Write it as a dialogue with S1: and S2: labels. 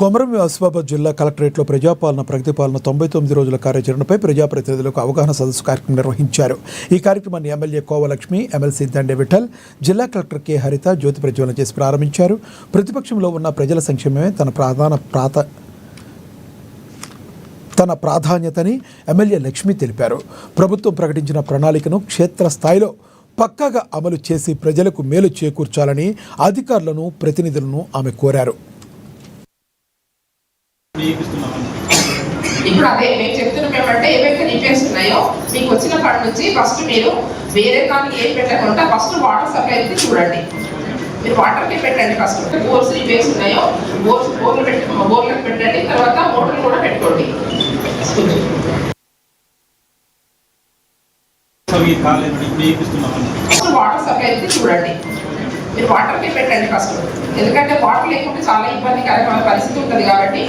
S1: కొమరం ఆసిఫాబాద్ జిల్లా కలెక్టరేట్లో ప్రజాపాలన ప్రగతిపాలన 99 రోజుల కార్యాచరణపై ప్రజాప్రతినిధులకు అవగాహన సదస్సు కార్యక్రమం నిర్వహించారు. ఈ కార్యక్రమాన్ని ఎమ్మెల్యే కోవలక్ష్మి, ఎమ్మెల్సీ దండే విఠల్, జిల్లా కలెక్టర్ కె హరిత జ్యోతి ప్రజ్వలన చేసి ప్రారంభించారు. ప్రతిపక్షంలో ఉన్న ప్రజల సంక్షేమమే తన ప్రాధాన్యతని ఎమ్మెల్యే లక్ష్మి తెలిపారు. ప్రభుత్వం ప్రకటించిన ప్రణాళికను క్షేత్రస్థాయిలో పక్కాగా అమలు చేసి ప్రజలకు మేలు చేకూర్చాలని అధికారులను, ప్రతినిధులను ఆమె కోరారు.
S2: ఇప్పుడు అదే మేము చెప్తున్నాం ఏమంటే ఏవైతే రిపేర్స్ ఉన్నాయో మీకు వచ్చిన ఫండ్ నుంచి ఫస్ట్ మీరు వేరే దానికి ఏం పెట్టకుండా ఫస్ట్ వాటర్ సప్లై అయితే చూడండి. మీరు వాటర్కి పెట్టండి. ఫస్ట్ బోర్స్ రిపేర్స్ ఉన్నాయో బోర్లకు పెట్టండి. తర్వాత మోటార్లు కూడా పెట్టుకోండి. ఫస్ట్ వాటర్ సప్లై అయితే చూడండి. మీరు వాటర్కి పెట్టండి ఫస్ట్. ఎందుకంటే వాటర్ లేకుంటే చాలా ఇబ్బందికరమైన పరిస్థితి ఉంటుంది కాబట్టి